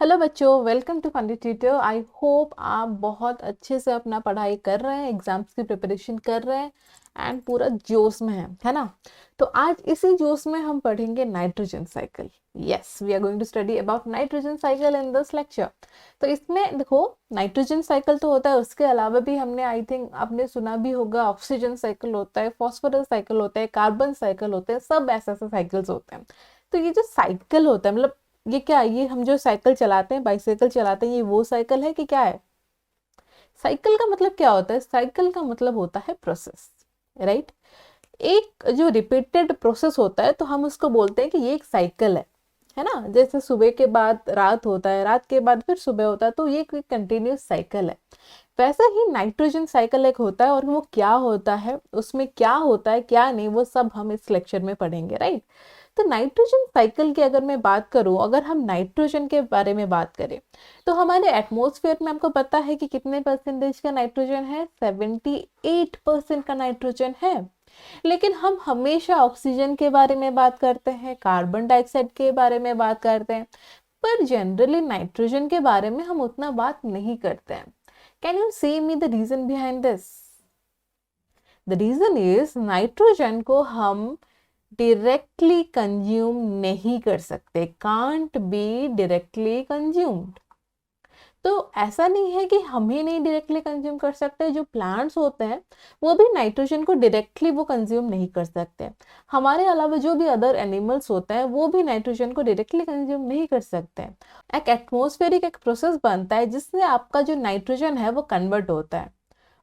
Hello बच्चों, welcome to funny tutor. I hope आप बहुत अच्छे से अपना पढ़ाई कर रहे हैं, एग्जाम्स की प्रिपरेशन कर रहे हैं एंड पूरा जोश में है ना। तो आज इसी जोश में हम पढ़ेंगे nitrogen cycle. Yes, we are going to study about nitrogen cycle in this lecture. तो इसमें देखो, नाइट्रोजन साइकिल तो होता है, उसके अलावा भी हमने आई थिंक आपने सुना भी होगा, ऑक्सीजन साइकिल होता है, फॉस्फोरस साइकिल होता है, कार्बन साइकिल होते हैं, सब ऐसे ऐसे साइकिल्स होते हैं। तो ये जो साइकिल होता है, मतलब ये क्या है, ये हम जो साइकिल चलाते हैं, बाइसाइकिल चलाते हैं, ये वो साइकिल है कि क्या है? साइकिल का मतलब क्या होता है? साइकिल का मतलब होता है प्रोसेस, राइट। एक जो रिपीटेड प्रोसेस होता है तो हम उसको बोलते हैं कि ये एक साइकिल है ना। जैसे सुबह के बाद रात होता है, रात के बाद फिर सुबह होता है, तो ये एक कंटिन्यूस साइकिल है। वैसा ही नाइट्रोजन साइकिल एक होता है, और वो क्या होता है, उसमें क्या होता है क्या नहीं, वो सब हम इस लेक्चर में पढ़ेंगे, राइट। तो नाइट्रोजन साइकिल की अगर मैं बात करूं, अगर हम नाइट्रोजन के बारे में बात करें, तो हमारे एटमॉस्फेयर में आपको पता है कि कितने परसेंटेज का नाइट्रोजन है? 78% का नाइट्रोजन है। लेकिन हम हमेशा ऑक्सीजन के बारे में बात करते हैं, कार्बन डाइऑक्साइड के बारे में बात करते हैं, पर जनरली नाइट्रोजन के बारे में हम उतना बात नहीं करते हैं। Can you say me the reason behind this? The reason is nitrogen को हम डायरेक्टली कंज्यूम नहीं कर सकते, कांट बी डायरेक्टली कंज्यूम्ड। तो ऐसा नहीं है कि हम ही नहीं डायरेक्टली कंज्यूम कर सकते, जो प्लांट्स होते हैं वो भी नाइट्रोजन को डायरेक्टली वो कंज्यूम नहीं कर सकते। हमारे अलावा जो भी अदर एनिमल्स होते हैं वो भी नाइट्रोजन को डायरेक्टली कंज्यूम नहीं कर सकते। एक एटमॉस्फेरिक एक प्रोसेस बनता है जिससे आपका जो नाइट्रोजन है वो कन्वर्ट होता है।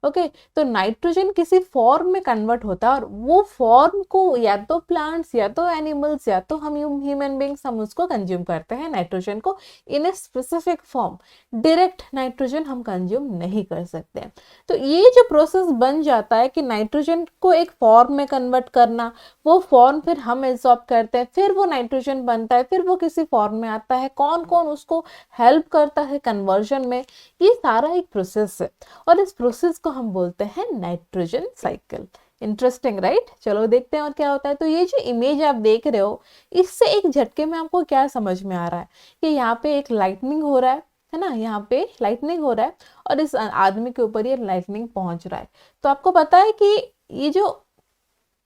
ओके, तो नाइट्रोजन किसी फॉर्म में कन्वर्ट होता है, और वो फॉर्म को या तो प्लांट्स या तो एनिमल्स या तो हम ह्यूमन बींग्स हम उसको कंज्यूम करते हैं, नाइट्रोजन को in a specific form. Direct nitrogen हम कंज्यूम नहीं कर सकते। तो ये जो प्रोसेस बन जाता है कि नाइट्रोजन को एक फॉर्म में कन्वर्ट करना, वो फॉर्म फिर हम एब्जॉर्ब करते हैं, फिर वो नाइट्रोजन बनता है, फिर वो किसी फॉर्म में आता है, कौन कौन उसको हेल्प करता है कन्वर्जन में, ये सारा एक प्रोसेस है, और इस प्रोसेस को हम बोलते हैं नाइट्रोजन साइकिल। Interesting, right. चलो देखते हैं और क्या होता है। तो ये जो इमेज आप देख रहे हो, इससे एक झटके में आपको क्या समझ में आ रहा है कि यहाँ पे एक लाइटनिंग हो रहा है ना, यहाँ पे लाइटनिंग हो रहा है, और इस आदमी के ऊपर ये लाइटनिंग पहुंच रहा है। तो आपको पता है कि ये जो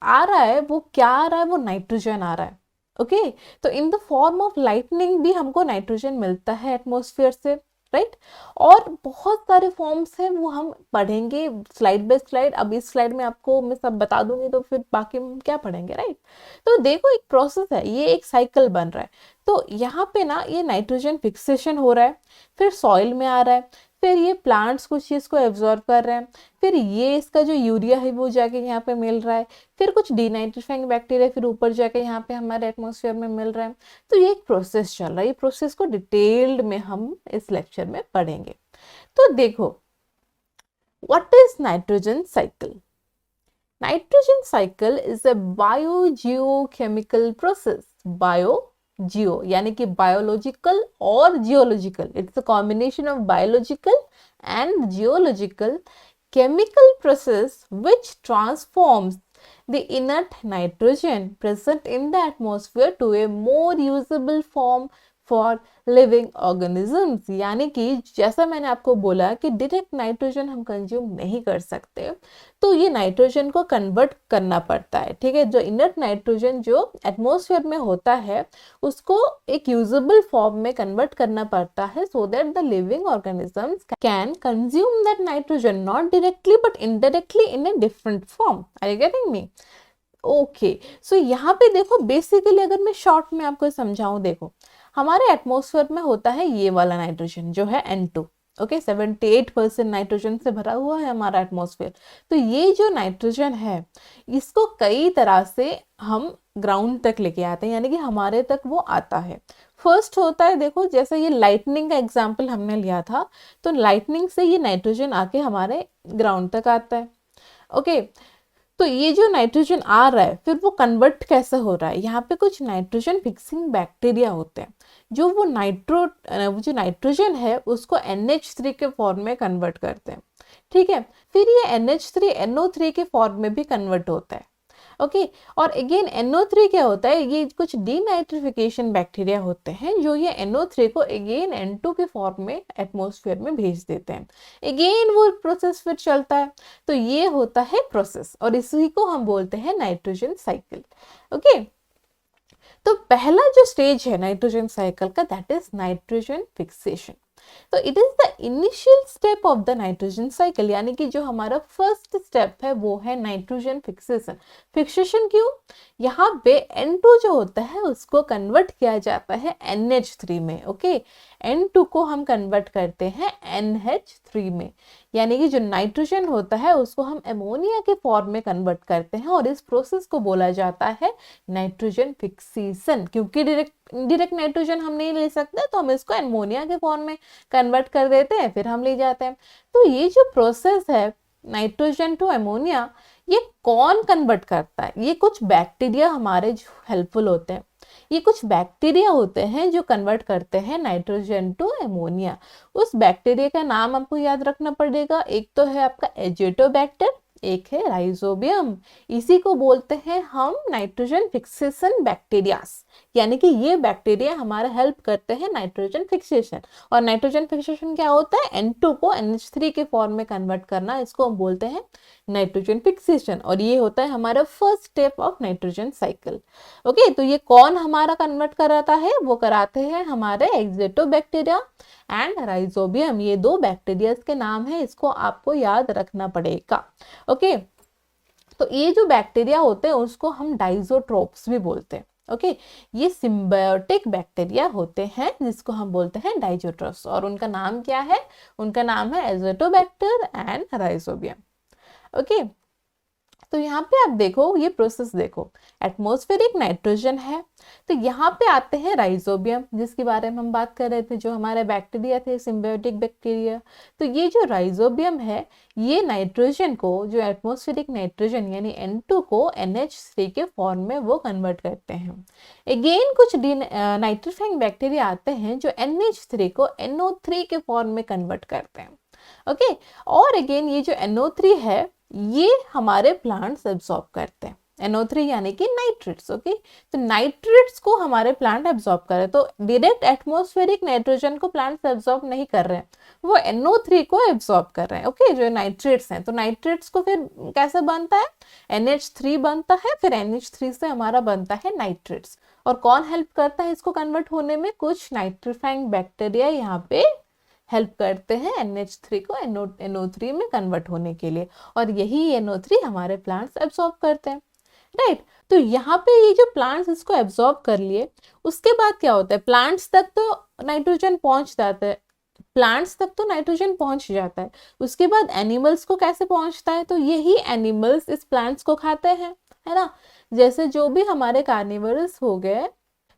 आ रहा है वो क्या आ रहा है? वो नाइट्रोजन आ रहा है। ओके, तो in the form of lightning भी हमको नाइट्रोजन मिलता है एटमॉस्फेयर से, राइट। और बहुत सारे फॉर्म्स हैं, वो हम पढ़ेंगे स्लाइड बाय स्लाइड। अब इस स्लाइड में आपको मैं सब बता दूंगी, तो फिर बाकी हम क्या पढ़ेंगे, राइट। तो देखो, एक प्रोसेस है, ये एक साइकिल बन रहा है। तो यहाँ पे ना ये नाइट्रोजन फिक्सेशन हो रहा है, फिर सॉइल में आ रहा है, फिर ये प्लांट्स कुछ चीज को एब्जॉर्ब कर रहे हैं, फिर ये इसका जो यूरिया है वो जाके यहाँ पे मिल रहा है, फिर कुछ डीनाइट्रीफाइंग बैक्टीरिया फिर ऊपर जाके यहाँ पे हमारे एटमॉस्फेयर में मिल रहा है। तो ये एक प्रोसेस चल रहा है, ये प्रोसेस को डिटेल्ड में हम इस लेक्चर में पढ़ेंगे। तो देखो, what is nitrogen cycle? Nitrogen cycle is a biogeochemical process. Geo यानी कि बायोलॉजिकल और geological, it's a combination of biological and geological chemical process which transforms the inert nitrogen present in the atmosphere to a more usable form for living organisms। यानी कि जैसा मैंने आपको बोला कि डायरेक्ट नाइट्रोजन हम कंज्यूम नहीं कर सकते, तो ये नाइट्रोजन को कन्वर्ट करना पड़ता है, ठीक है। जो इनर्ट नाइट्रोजन जो एटमॉस्फेयर में होता है उसको एक यूजेबल फॉर्म में कन्वर्ट करना पड़ता है, so that the living organisms can consume that nitrogen, not directly but indirectly in a different form. Are you getting me? Okay, so यहाँ पे देखो, बेसिकली अगर मैं शॉर्ट में आपको समझाऊं, देखो हमारे एटमॉस्फेयर में होता है ये वाला नाइट्रोजन जो है N2। ओके, 78% नाइट्रोजन से भरा हुआ है हमारा एटमॉस्फेयर। तो ये जो नाइट्रोजन है इसको कई तरह से हम ग्राउंड तक लेके आते हैं, यानी कि हमारे तक वो आता है। फर्स्ट होता है, देखो जैसे ये लाइटनिंग का एग्जाम्पल हमने लिया था, तो लाइटनिंग से ये नाइट्रोजन आके हमारे ग्राउंड तक आता है। ओके, तो ये जो नाइट्रोजन आ रहा है फिर वो कन्वर्ट कैसे हो रहा है? यहाँ पे कुछ नाइट्रोजन फिक्सिंग बैक्टीरिया होते हैं जो वो जो नाइट्रोजन है उसको NH3 के फॉर्म में कन्वर्ट करते हैं, ठीक है। फिर ये NH3 NO3 के फॉर्म में भी कन्वर्ट होता है। ओके। और अगेन NO3 क्या होता है, ये कुछ डीनाइट्रिफिकेशन बैक्टीरिया होते हैं जो ये NO3 को अगेन N2 के फॉर्म में एटमॉस्फेयर में भेज देते हैं। अगेन वो प्रोसेस फिर चलता है, तो ये होता है प्रोसेस और इसी को हम बोलते हैं नाइट्रोजन साइकिल। ओके, तो पहला जो स्टेज है नाइट्रोजन साइकिल का, दैट इज नाइट्रोजन फिक्सेशन। तो it is the initial step of the nitrogen cycle, यानी कि जो हमारा फर्स्ट स्टेप है वो है नाइट्रोजन फिक्सेशन। फिक्सेशन क्यों? यहाँ पे N2 जो होता है उसको कन्वर्ट किया जाता है NH3 में। ओके, N2 को हम कन्वर्ट करते हैं NH3 में, यानी कि जो नाइट्रोजन होता है उसको हम अमोनिया के फॉर्म में कन्वर्ट करते हैं और इस प्रोसेस को बोला जाता है नाइट्रोजन फिक्सेशन। क्योंकि डायरेक्ट नाइट्रोजन हम नहीं ले सकते तो हम इसको अमोनिया के फॉर्म में कन्वर्ट कर देते हैं, फिर हम ले जाते हैं। तो ये जो प्रोसेस है नाइट्रोजन टू अमोनिया, ये कौन कन्वर्ट करता है? ये कुछ बैक्टीरिया हमारे जो हेल्पफुल होते हैं, ये कुछ बैक्टीरिया होते हैं जो कन्वर्ट करते हैं नाइट्रोजन टू अमोनिया। उस बैक्टीरिया का नाम आपको याद रखना पड़ेगा। एक तो है आपका एजिटोबैक्टर, एक है राइजोबियम। इसी को बोलते हैं हम नाइट्रोजन फिक्सेशन बैक्टीरियास, यानी कि ये बैक्टीरिया हमारा हेल्प करते हैं नाइट्रोजन फिक्सेशन। और नाइट्रोजन फिक्सेशन क्या होता है? N2 को NH3 के फॉर्म में कन्वर्ट करना, इसको हम बोलते हैं नाइट्रोजन फिक्सेशन। और ये होता है हमारा first step of nitrogen cycle. Okay, तो ये कौन हमारा कन्वर्ट कराता है? वो कराते हैं हमारे एग्जिटोबैक्टीरिया एंड राइजोबियम। ये दो बैक्टीरिया के नाम है, इसको आपको याद रखना पड़ेगा। ओके, तो ये जो बैक्टीरिया होते हैं उसको हम डाइजोट्रोप्स भी बोलते हैं। ओके, ये सिम्बायोटिक बैक्टीरिया होते हैं जिसको हम बोलते हैं डाइजोट्रोप्स। और उनका नाम क्या है? उनका नाम है एजिटोबैक्टर एंड राइजोबियम। ओके, तो यहाँ पे आप देखो, ये प्रोसेस देखो, एटमॉस्फेरिक नाइट्रोजन है, तो यहाँ पे आते हैं राइजोबियम जिसके बारे में हम बात कर रहे थे, जो हमारे बैक्टीरिया थे सिम्बायोटिक बैक्टीरिया। तो ये जो राइजोबियम है ये नाइट्रोजन को, जो एटमॉस्फेरिक नाइट्रोजन यानी N2 को NH3 के फॉर्म में वो कन्वर्ट करते हैं। अगेन कुछ नाइट्रीफाइंग बैक्टीरिया आते हैं जो NH3 को NO3 के फॉर्म में कन्वर्ट करते हैं। ओके, और अगेन ये जो NO3 है ये हमारे प्लांट्स एब्जॉर्ब करते हैं। NO3 यानी कि नाइट्रेट्स। ओके, तो नाइट्रेट्स को हमारे प्लांट एब्जॉर्ब कर रहे हैं। तो डायरेक्ट एटमॉस्फेरिक नाइट्रोजन को प्लांट्स एब्जॉर्ब नहीं कर रहे हैं, वो NO3 को एब्जॉर्ब कर रहे हैं। ओके, जो नाइट्रेट्स हैं, तो नाइट्रेट्स को फिर कैसे बनता है? NH3 बनता है, फिर NH3 से हमारा बनता है नाइट्रेट्स। और कौन हेल्प करता है इसको कन्वर्ट होने में? कुछ नाइट्रीफाइंग बैक्टीरिया यहाँ पे हेल्प करते हैं NH3 को NO3 में कन्वर्ट होने के लिए, और यही NO3 हमारे प्लांट्स एब्जॉर्ब करते हैं। राइट, तो यहाँ पे ये जो प्लांट्स इसको एब्जॉर्ब कर लिए, उसके बाद क्या होता है? प्लांट्स तक तो नाइट्रोजन पहुंच जाता है, प्लांट्स तक तो नाइट्रोजन पहुंच जाता है। उसके बाद एनिमल्स को कैसे पहुंचता है? तो यही एनिमल्स इस प्लांट्स को खाते हैं, है ना। जैसे जो भी हमारे कार्निवोरस हो गए,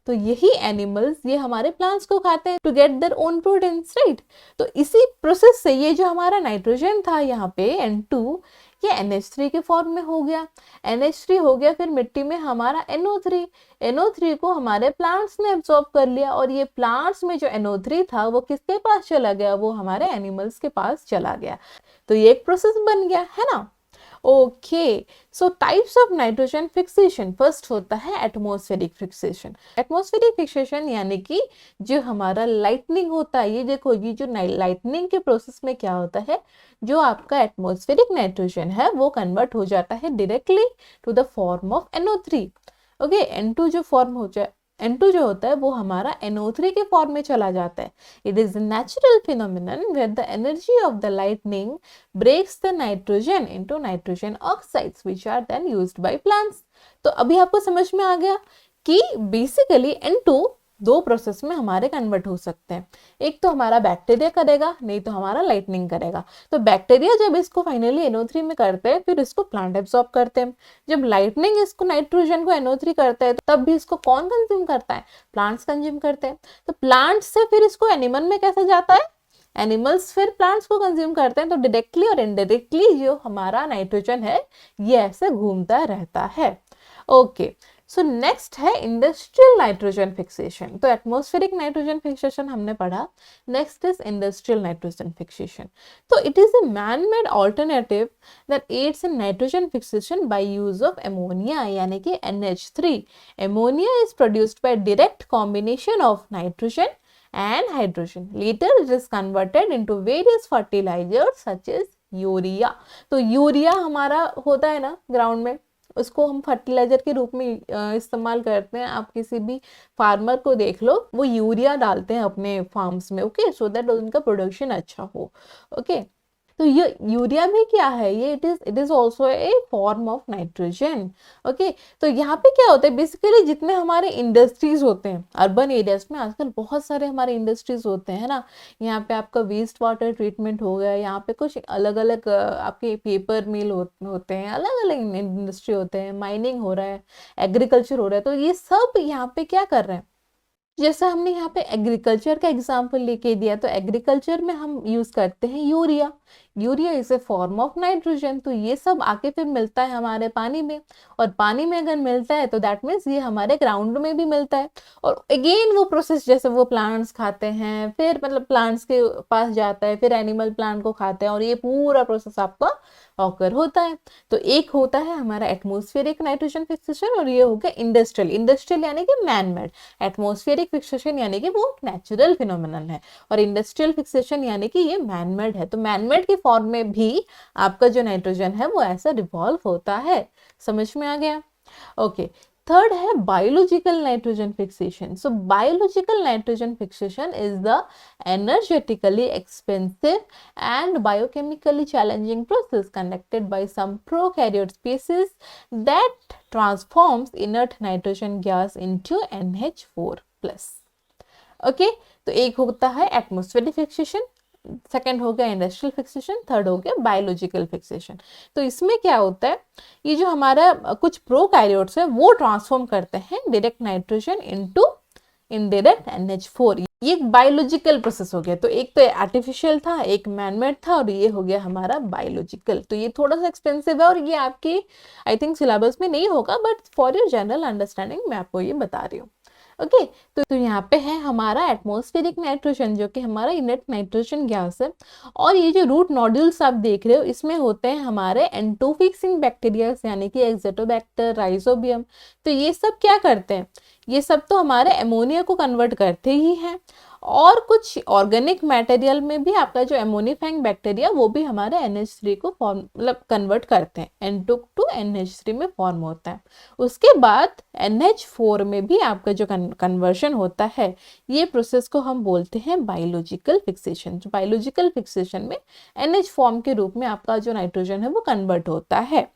तो यही एनिमल्स ये हमारे प्लांट्स को खाते हैं to get their own proteins. Right, तो इसी प्रोसेस से ये जो हमारा नाइट्रोजन था यहाँ पे N2, ये NH3 के फॉर्म में हो गया। NH3 हो गया, फिर मिट्टी में हमारा NO3 को हमारे प्लांट्स ने एब्जॉर्ब कर लिया, और ये प्लांट्स में जो NO3 था वो किसके पास चला गया? वो हमारे एनिमल्स के पास चला गया। तो ये एक प्रोसेस बन गया, है ना। Okay, so types of nitrogen fixation, first होता है एटमॉस्फेरिक फिक्सेशन। एटमॉस्फेरिक फिक्सेशन यानी कि जो हमारा लाइटनिंग होता है, ये देखो, ये जो लाइटनिंग के प्रोसेस में क्या होता है, जो आपका एटमॉस्फेरिक नाइट्रोजन है वो कन्वर्ट हो जाता है directly to the form of NO3। Okay, N2 जो होता है वो हमारा NO3 के फॉर्म में चला जाता है। It is a natural phenomenon where the energy of the lightning breaks the nitrogen into nitrogen oxides which are then used by plants. तो अभी आपको समझ में आ गया कि बेसिकली N2 दो प्रोसेस में हमारे कन्वर्ट हो सकते हैं। एक तो हमारा बैक्टीरिया करेगा, नहीं तो हमारा लाइटनिंग करेगा। तो बैक्टीरिया जब इसको फाइनली NO3 में करते हैं, फिर इसको प्लांट एब्जॉर्ब करते हैं। जब लाइटनिंग इसको नाइट्रोजन को NO3 करता है, तब भी इसको कौन कंज्यूम करता है? प्लांट्स कंज्यूम करते हैं। तो प्लांट्स से फिर इसको एनिमल में कैसे जाता है? एनिमल्स फिर प्लांट्स को कंज्यूम करते हैं। तो डायरेक्टली और इनडायरेक्टली जो हमारा नाइट्रोजन है ये ऐसे घूमता रहता है। ओके, सो नेक्स्ट है इंडस्ट्रियल नाइट्रोजन फिक्सेशन। तो एटमॉस्फेरिक नाइट्रोजन फिक्सेशन हमने पढ़ा, next is industrial nitrogen fixation. तो it is a man made alternative that aids in nitrogen fixation by use of ammonia यानी कि NH3। Ammonia is produced by direct combination of nitrogen and hydrogen. Later it is converted into various fertilizers such as urea. तो urea हमारा होता है ना ground में, उसको हम फर्टिलाइजर के रूप में इस्तेमाल करते हैं। आप किसी भी फार्मर को देख लो, वो यूरिया डालते हैं अपने फार्म्स में, ओके, सो दैट उनका प्रोडक्शन अच्छा हो, ओके। तो ये यूरिया भी क्या है, ये it is also a form of nitrogen, okay. तो यहाँ पे क्या होता है, बेसिकली जितने हमारे इंडस्ट्रीज होते हैं अर्बन एरियाज में, आजकल बहुत सारे हमारे इंडस्ट्रीज होते हैं ना। यहाँ पे आपका वेस्ट वाटर ट्रीटमेंट हो गया, यहाँ पे कुछ अलग अलग आपके पेपर मिल होते हैं, अलग अलग इंडस्ट्री होते हैं, माइनिंग हो रहा है, एग्रीकल्चर हो रहा है। तो ये सब यहाँ पे क्या कर रहे हैं, जैसे हमने यहाँ पे एग्रीकल्चर का एग्जांपल लेके दिया, तो एग्रीकल्चर में हम यूज करते हैं urea. Urea is a form of nitrogen. तो ये सब आके फिर मिलता है हमारे पानी में, और पानी में अगर मिलता है तो दैट मीन्स ये हमारे ग्राउंड में भी मिलता है। और अगेन वो प्रोसेस, जैसे वो प्लांट्स खाते हैं, फिर मतलब प्लांट्स के पास जाता है, फिर एनिमल प्लांट को खाते हैं, और ये पूरा प्रोसेस आपका ऑकर होता है। तो एक होता है हमारा एटमॉस्फेरिक नाइट्रोजन फिक्सेशन, और ये हो गया इंडस्ट्रियल। इंडस्ट्रियल यानी कि मैन मेड, एटमॉस्फेरिक फिक्सेशन यानी कि वो नेचुरल फिनोमिनल है, और इंडस्ट्रियल फिक्सेशन यानी कि ये मैन मेड है। तो मैन मेड के फॉर्म में भी आपका जो नाइट्रोजन है वो ऐसा रिवॉल्व होता है। समझ में आ गया, ओके। थर्ड है biological nitrogen fixation. So biological nitrogen fixation is the energetically expensive and biochemically challenging process conducted by some prokaryote species that transforms inert nitrogen gas into NH4+. Okay, तो एक होता है एटमॉस्फेरिक फिक्सेशन, सेकंड हो गया industrial fixation, third हो गया biological fixation. तो इसमें क्या होता है, ये जो हमारा कुछ प्रोकैरियोट्स है वो ट्रांसफॉर्म करते हैं direct nitrogen into indirect NH4। ये एक बायोलॉजिकल प्रोसेस हो गया। तो एक तो आर्टिफिशियल था, एक मैनमेड था, और ये हो गया हमारा बायोलॉजिकल। तो ये थोड़ा सा एक्सपेंसिव है, और ये आपके आई थिंक सिलेबस में नहीं होगा, but for your general understanding मैं आपको ये बता रही हूँ, ओके। तो यहाँ पे है हमारा एटमॉस्फेरिक नाइट्रोजन, जो कि हमारा इनर्ट नाइट्रोजन गैस है। और ये जो रूट नोड्यूल्स आप देख रहे हो, इसमें होते हैं हमारे एंटोफिक्सिंग बैक्टीरिया यानी कि एक्जेटोबैक्टर, राइजोबियम। तो ये सब क्या करते हैं, ये सब तो हमारे अमोनिया को कन्वर्ट करते ही हैं, और कुछ ऑर्गेनिक मटेरियल में भी आपका जो एमोनिफाइंग बैक्टीरिया वो भी हमारे NH3 को फॉर्म मतलब कन्वर्ट करते हैं, N2 टू NH3 में फॉर्म होता है। उसके बाद NH4 में भी आपका जो कन्वर्शन होता है, ये प्रोसेस को हम बोलते हैं बायोलॉजिकल फिक्सेशन। जो बायोलॉजिकल फिक्सेशन में NH फॉर्म के रूप में आपका जो नाइट्रोजन है वो कन्वर्ट होता है,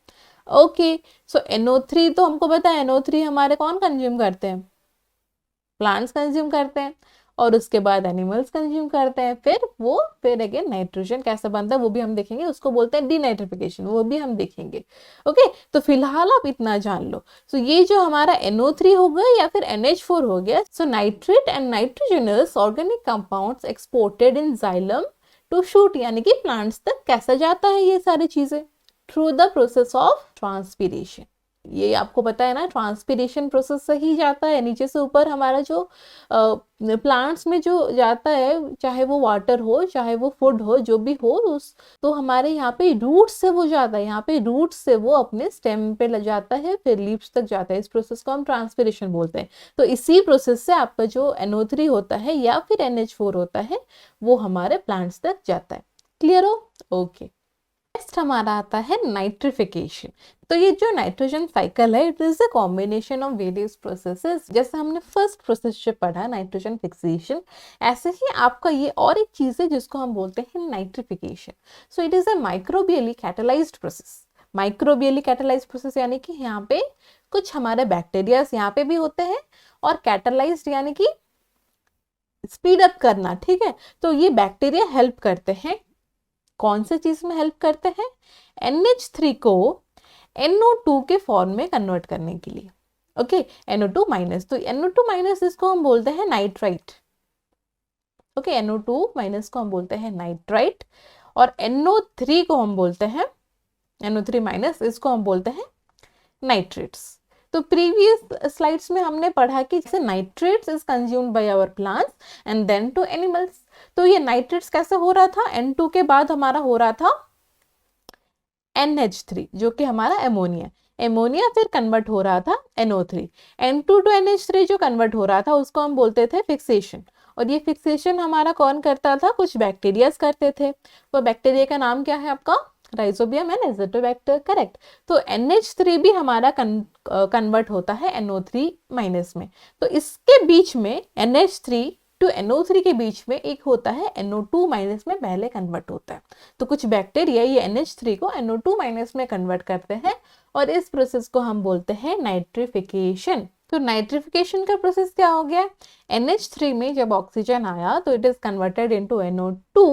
ओके। सो NO3 तो हमको पता है, NO3 हमारे कौन कंज्यूम करते हैं, प्लांट्स कंज्यूम करते हैं, और उसके बाद एनिमल्स कंज्यूम करते हैं। फिर अगेन नाइट्रोजन कैसा बनता है वो भी हम देखेंगे, उसको बोलते हैं डीनाइट्रिफिकेशन, वो भी हम देखेंगे, ओके। तो फिलहाल आप इतना जान लो। सो ये जो हमारा NO3 हो गया या फिर NH4 हो गया, so nitrate and nitrogenous organic compounds exported in xylem to shoot, यानी कि प्लांट्स तक कैसा जाता है ये सारी चीजें, through the process of transpiration. ये आपको पता है ना, ट्रांसपीरेशन प्रोसेस से ही जाता है नीचे से ऊपर हमारा जो प्लांट्स में जो जाता है, चाहे वो वाटर हो चाहे वो फूड हो, जो भी हो, उस तो हमारे यहाँ पे रूट से वो जाता है, यहाँ पे रूट से वो अपने स्टेम पे लग जाता है, फिर लीव्स तक जाता है। इस प्रोसेस को हम ट्रांसपीरेशन बोलते हैं। तो इसी प्रोसेस से आपका जो NO3 होता है या फिर NH4 होता है वो हमारे प्लांट्स तक जाता है। क्लियर हो, ओके। नेक्स्ट हमारा आता है नाइट्रिफिकेशन। तो ये जो नाइट्रोजन साइकिल है, it is a combination of various processes. जैसे हमने फर्स्ट प्रोसेस जो पढ़ा नाइट्रोजन फिक्सेशन, ऐसे ही आपका ये और एक चीज है जिसको हम बोलते हैं nitrification. So it is a microbially catalysed process. Microbially catalysed process यानी कि यहाँ पे कुछ हमारे बैक्टीरिया यहाँ पे भी होते हैं, और कैटालाइज्ड यानी कि स्पीड अप करना, ठीक है। तो ये बैक्टीरिया हेल्प करते हैं, कौन से चीज में हेल्प करते हैं, NH3 को NO2 के फॉर्म में कन्वर्ट करने के लिए, ओके। NO2 माइनस, तो NO2 माइनस इसको हम बोलते हैं नाइट्राइट, ओके। NO2 माइनस को हम बोलते हैं नाइट्राइट, और NO3 को हम बोलते हैं, NO3 माइनस इसको हम बोलते हैं नाइट्रेट्स। तो प्रीवियस स्लाइड्स में हमने पढ़ा कि जैसे nitrates is consumed by our plants and then to animals. तो ये नाइट्रेट्स कैसे हो रहा था, N2 के बाद हमारा हो रहा था NH3 जो कि हमारा एमोनिया, एमोनिया फिर कन्वर्ट हो रहा था NO3, N2 टू NH3 जो कन्वर्ट हो रहा था उसको हम बोलते थे फिक्सेशन। और ये फिक्सेशन हमारा कौन करता था, कुछ बैक्टीरियाज करते थे। वो बैक्टीरिया का नाम क्या है आपका, राइजोबियम एंड एजोटोबैक्टर, करेक्ट। तो NH3 भी हमारा कन्वर्ट होता है NO3 माइनस में। तो इसके बीच में NH3 टू NO3 के बीच में एक होता है NO2 माइनस में पहले कन्वर्ट होता है। तो कुछ बैक्टीरिया ये NH3 को NO2 माइनस में कन्वर्ट करते हैं और इस प्रोसेस को हम बोलते हैं नाइट्रिफिकेशन। तो नाइट्रिफिकेशन का प्रोसेस क्या हो गया, NH3 में जब ऑक्सीजन आया तो it is converted into NO2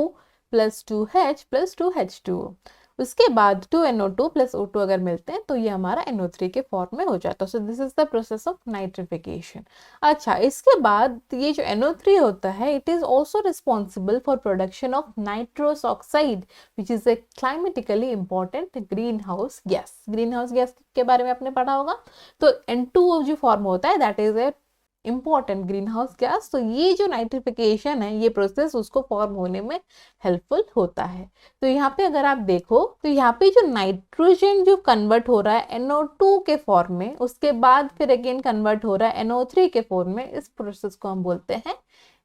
plus 2H plus 2H2O। उसके बाद 2NO2 प्लस O2 अगर मिलते हैं तो ये हमारा NO3 के फॉर्म में हो जाता है। So this is the process of nitrification. अच्छा, इसके बाद ये जो NO3 होता है it is also responsible for production of nitrous oxide which is a climatically important greenhouse gas. Greenhouse gas के बारे में आपने पढ़ा होगा। तो N2 जो फॉर्म होता है that is a important greenhouse gas. तो ये जो नाइट्रिफिकेशन है ये प्रोसेस उसको फॉर्म होने में हेल्पफुल होता है। तो यहाँ पे अगर आप देखो तो यहाँ पे जो नाइट्रोजन जो कन्वर्ट हो रहा है NO2 के फॉर्म में, उसके बाद फिर अगेन कन्वर्ट हो रहा है NO3 के फॉर्म में, इस प्रोसेस को हम बोलते हैं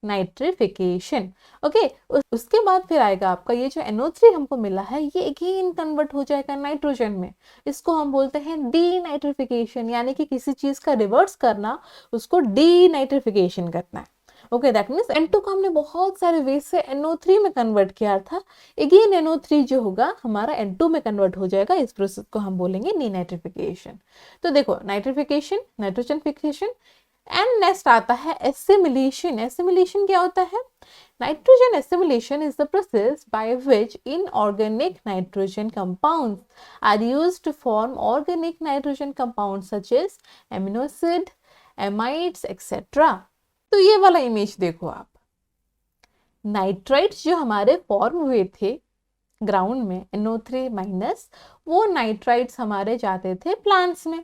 नाइट्रिफिकेशन। ओके, उसके बाद फिर आएगा आपका ये जो NO3 हमको मिला है ये अगेन कन्वर्ट हो जाएगा नाइट्रोजन में। इसको हम बोलते हैं डीनाइट्रिफिकेशन, यानी कि किसी चीज का रिवर्स करना, उसको डीनाइट्रिफिकेशन करना है। ओके, दैट मीन्स N2 को हमने बहुत सारे वे से NO3 में कन्वर्ट किया था, अगेन NO3 जो होगा हमारा N2 में कन्वर्ट हो जाएगा। इस प्रोसेस को हम बोलेंगे डीनाइट्रिफिकेशन। तो देखो, nitrification, nitrogen fixation and next आता है एसिमिलेशन। एसिमिलेशन क्या होता है, nitrogen assimilation is the process by which inorganic nitrogen compounds are used to form organic nitrogen compounds such as amino acid, amides etcetera. तो ये वाला इमेज देखो आप, नाइट्राइट्स जो हमारे फॉर्म हुए थे ग्राउंड में NO3 माइनस, वो नाइट्राइट्स हमारे जाते थे प्लांट्स में।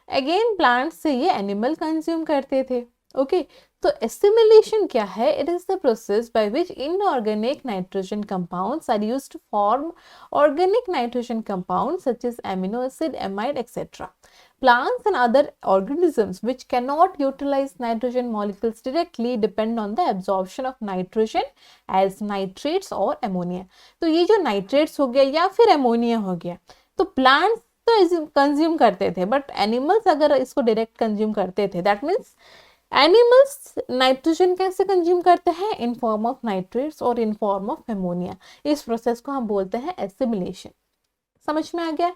अगेन प्लांट्स से ये एनिमल कंज्यूम करते थे। ओके, तो एसिमिलेशन क्या है, it is the process by which inorganic nitrogen compounds are used to form organic nitrogen compounds such as amino acid, amide etcetera. Plants and other organisms which cannot utilize nitrogen molecules directly depend on the absorption of nitrogen as nitrates or ammonia. तो ये जो nitrates हो गया या फिर ammonia हो गया, तो plants तो कंज्यूम करते थे, बट एनिमल्स अगर इसको डायरेक्ट कंज्यूम करते थे, दैट मीन्स एनिमल्स नाइट्रोजन कैसे कंज्यूम करते हैं, इन फॉर्म ऑफ नाइट्रेट्स और इन फॉर्म ऑफ एमोनिया। इस प्रोसेस को हम बोलते हैं एसिमिलेशन। समझ में आ गया?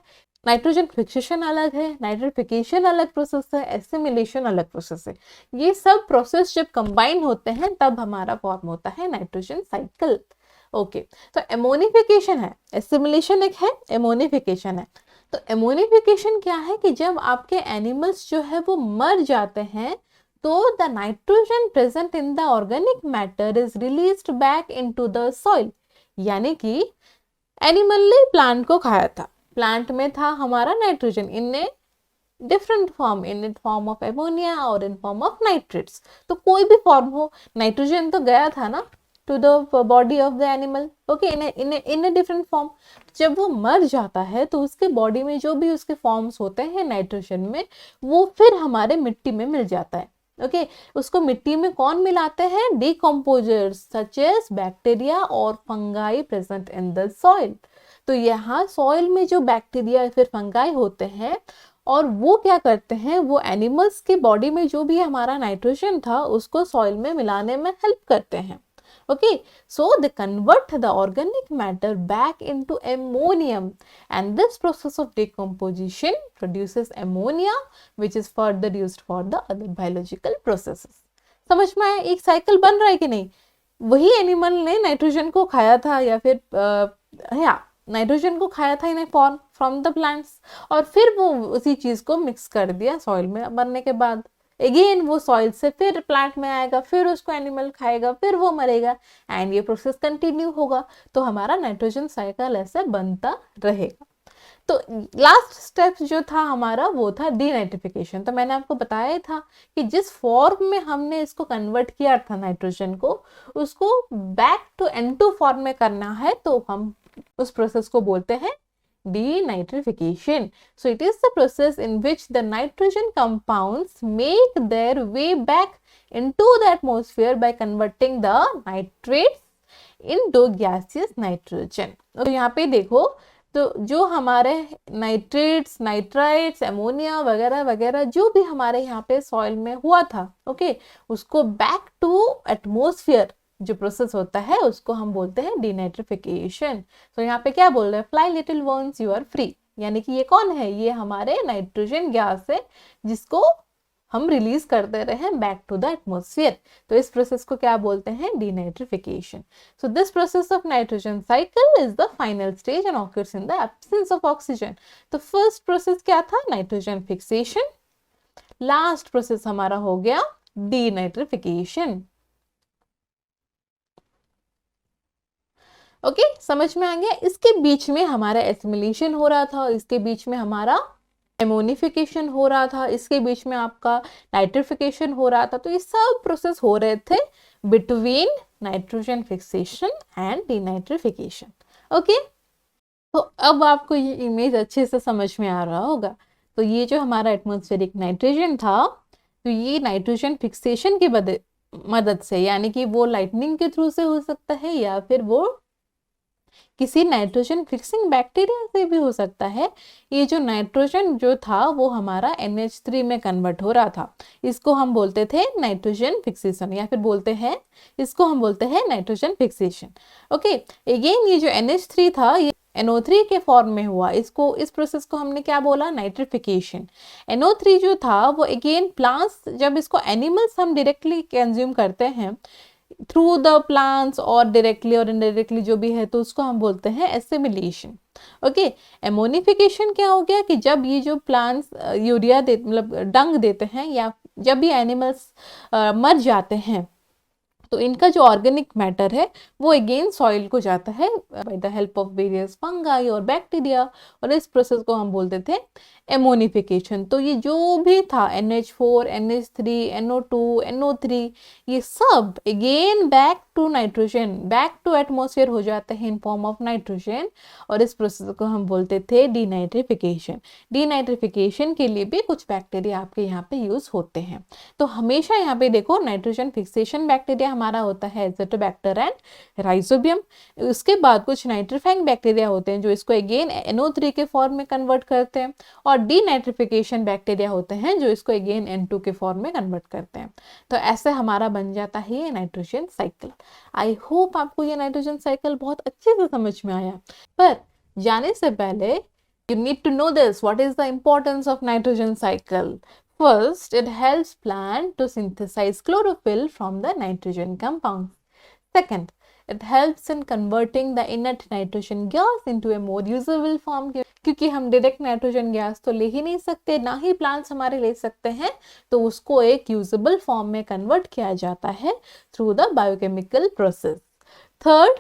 नाइट्रोजन फिक्सेशन अलग है, नाइट्रिफिकेशन अलग प्रोसेस है, एसिमिलेशन अलग प्रोसेस है। ये सब प्रोसेस जब कंबाइन होते हैं तब हमारा फॉर्म होता है नाइट्रोजन साइकिल। ओके, तो एमोनिफिकेशन है, एसिमिलेशन एक है, एमोनिफिकेशन है। तो एमोनिफिकेशन क्या है कि जब आपके एनिमल्स जो है वो मर जाते हैं तो the nitrogen present in the organic matter is released back into the soil. यानी कि एनिमल ने प्लांट को खाया था, प्लांट में था हमारा nitrogen in a different form, in form of ammonia और इन फॉर्म ऑफ नाइट्रेट्स। तो कोई भी फॉर्म हो, नाइट्रोजन तो गया था ना to the body of the animal, okay, in a different form. जब वो मर जाता है तो उसके बॉडी में जो भी उसके फॉर्म्स होते हैं नाइट्रोजन में, वो फिर हमारे मिट्टी में मिल जाता है। ओके, उसको मिट्टी में कौन मिलाते हैं, डिकम्पोजर्स सच एज बैक्टीरिया और fungi present in the soil. तो यहाँ सॉइल में जो बैक्टीरिया फिर फंगाई होते हैं और वो क्या करते हैं, वो एनिमल्स के बॉडी में जो भी हमारा नाइट्रोजन था उसको सॉइल में मिलाने में हेल्प करते हैं। Okay, so they convert the organic matter back into ammonium and this process of decomposition produces ammonia which is further used for the other biological processes. समझ में आया? एक साइकिल बन रहा है कि नहीं? वही एनिमल ने नाइट्रोजन को खाया था या फिर नाइट्रोजन को खाया था इन ए फॉर्म फ्रॉम द प्लांट्स और फिर वो उसी चीज को मिक्स कर दिया सॉइल में बनने के बाद। अगेन वो सॉइल से फिर प्लांट में आएगा, फिर उसको एनिमल खाएगा, फिर वो मरेगा एंड ये प्रोसेस कंटिन्यू होगा। तो हमारा नाइट्रोजन साइकिल ऐसे बनता रहेगा। तो लास्ट स्टेप जो था हमारा वो था डीनाइट्रिफिकेशन। तो मैंने आपको बताया था कि जिस फॉर्म में हमने इसको कन्वर्ट किया था नाइट्रोजन को, उसको बैक टू N2 फॉर्म में करना है, तो हम उस प्रोसेस को बोलते हैं denitrification. So it is the process in which the nitrogen compounds make their way back into the atmosphere by converting the nitrates into gaseous nitrogen. तो यहाँ पे देखो, तो जो हमारे नाइट्रेट्स, नाइट्राइट्स, एमोनिया वगैरह वगैरह जो भी हमारे यहाँ पे सॉइल में हुआ था, ओके, उसको बैक टू एटमोस्फियर जो प्रोसेस होता है उसको हम बोलते हैं डीनाइट्रिफिकेशन। तो यहाँ पे क्या बोल रहे हैं, fly little worms you are free, यानी कि ये कौन है, ये हमारे नाइट्रोजन गैस है जिसको हम रिलीज कर दे रहे हैं बैक टू द एटमोस्फियर। तो इस प्रोसेस को क्या बोलते हैं, denitrification. So this process of nitrogen cycle is the final stage and occurs in the absence of oxygen. तो फर्स्ट प्रोसेस क्या था, नाइट्रोजन फिक्सेशन। लास्ट प्रोसेस हमारा हो गया डीनाइट्रिफिकेशन। ओके, समझ में आ गया। इसके बीच में हमारा एसिमिलेशन हो रहा था, इसके बीच में हमारा एमोनिफिकेशन हो रहा था, इसके बीच में आपका नाइट्रिफिकेशन हो रहा था। तो ये सब प्रोसेस हो रहे थे between nitrogen fixation and denitrification. Okay, तो अब आपको ये इमेज अच्छे से समझ में आ रहा होगा। तो ये जो हमारा एटमॉस्फेरिक नाइट्रोजन था, तो ये नाइट्रोजन फिक्सेशन की मदद से, यानी कि वो लाइटनिंग के थ्रू से हो सकता है या फिर वो किसी नाइट्रोजन फिक्सिंग बैक्टीरिया से भी हो सकता है। ये जो नाइट्रोजन जो था वो हमारा NH3 में कन्वर्ट हो रहा था, इसको हम बोलते थे नाइट्रोजन फिक्सेशन, या फिर बोलते हैं इसको हम बोलते हैं नाइट्रोजन फिक्सेशन। ओके, अगेन ये जो NH3 था ये NO3 के फॉर्म में हुआ, इसको इस प्रोसेस को हमने क्या बोला, नाइट्रिफिकेशन। NO3 जो था वो अगेन प्लांट्स, जब इसको एनिमल्स हम डायरेक्टली कंज्यूम करते हैं थ्रू द प्लांट्स और डायरेक्टली और इनडायरेक्टली जो भी है, तो उसको हम बोलते हैं एसिमिलेशन। ओके, एमोनिफिकेशन क्या हो गया कि जब ये जो प्लांट्स यूरिया दे, मतलब डंग देते हैं, या जब भी एनिमल्स मर जाते हैं, तो इनका जो ऑर्गेनिक मैटर है वो अगेन सॉइल को जाता है by the help of various fungi और बैक्टीरिया, और इस प्रोसेस को हम बोलते थे एमोनिफिकेशन। तो ये जो भी था NH4, NH3, NO2, NO3, ये सब again back to nitrogen, back to atmosphere हो जाते हैं इन फॉर्म ऑफ नाइट्रोजन, और इस प्रोसेस को हम बोलते थे डीनाइट्रिफिकेशन। डीनाइट्रिफिकेशन के लिए भी कुछ बैक्टीरिया आपके यहाँ पे यूज होते हैं। तो हमेशा यहाँ पे देखो, नाइट्रोजन फिक्सेशन बैक्टीरिया हमारा होता है एज़ोटोबैक्टर एंड राइजोबियम। उसके बाद कुछ नाइट्रीफाइंग बैक्टीरिया होते हैं जो इसको अगेन NO3 के फॉर्म में कन्वर्ट करते हैं, और डीनाइट्रिफिकेशन बैक्टीरिया होते हैं जो इसको अगेन N2 के फॉर्म में कन्वर्ट करते हैं। तो ऐसे हमारा बन जाता है ये नाइट्रोजन साइकिल। आई होप आपको ये नाइट्रोजन साइकिल बहुत अच्छे से समझ में आया। पर जाने से पहले you need to know this, what is the importance of nitrogen cycle? First, it helps plant to synthesize chlorophyll from the nitrogen compounds. Second, it helps in converting the inert nitrogen gas into a more usable form, क्योंकि हम direct nitrogen gas तो ले ही नहीं सकते, ना ही plants हमारे ले सकते हैं, तो उसको एक यूजेबल फॉर्म में कन्वर्ट किया जाता है through the biochemical process. Third,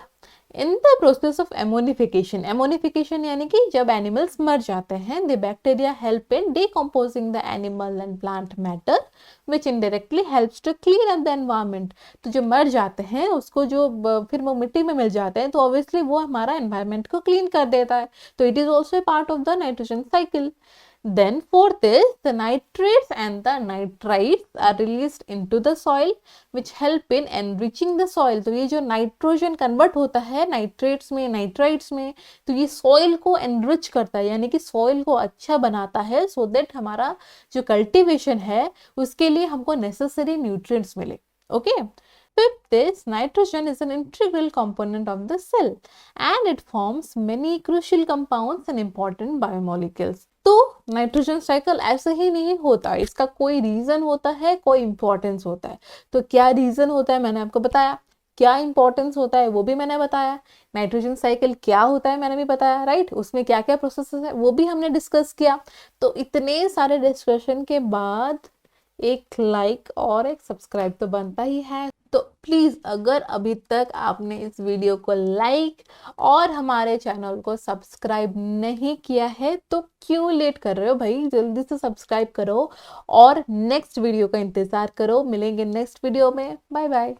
in the process of ammonification, ammonification यानी कि जब एनिमल्स मर जाते हैं, the bacteria help in decomposing the animal and plant matter which indirectly helps to clean up the environment. तो जो मर जाते हैं उसको जो फिर वो मिट्टी में मिल जाते हैं, तो ऑब्वियसली वो हमारा एनवायरनमेंट को क्लीन कर देता है, तो it is also a part of the nitrogen cycle. Then fourth is the nitrates and the nitrites are released into the soil which help in enriching the soil। तो ये जो नाइट्रोजन कन्वर्ट होता है nitrates में, nitrites में, तो ये soil को एनरिच करता है, यानी कि सॉइल को अच्छा बनाता है, सो दैट हमारा जो कल्टीवेशन है उसके लिए हमको नेसेसरी न्यूट्रिएंट्स मिले। Okay, Fifth is nitrogen is an integral component of the cell and it forms many crucial compounds and important biomolecules। तो नाइट्रोजन साइकिल ऐसे ही नहीं होता, इसका कोई रीजन होता है, कोई इंपॉर्टेंस होता है। तो क्या रीजन होता है मैंने आपको बताया, क्या इंपॉर्टेंस होता है वो भी मैंने बताया, नाइट्रोजन साइकिल क्या होता है मैंने भी बताया, राइट, उसमें क्या क्या प्रोसेस है वो भी हमने डिस्कस किया। तो इतने सारे डिस्कशन के बाद एक लाइक और एक सब्सक्राइब तो बनता ही है। तो प्लीज़ अगर अभी तक आपने इस वीडियो को लाइक और हमारे चैनल को सब्सक्राइब नहीं किया है तो क्यों लेट कर रहे हो भाई, जल्दी से सब्सक्राइब करो और नेक्स्ट वीडियो का इंतज़ार करो। मिलेंगे नेक्स्ट वीडियो में। Bye bye.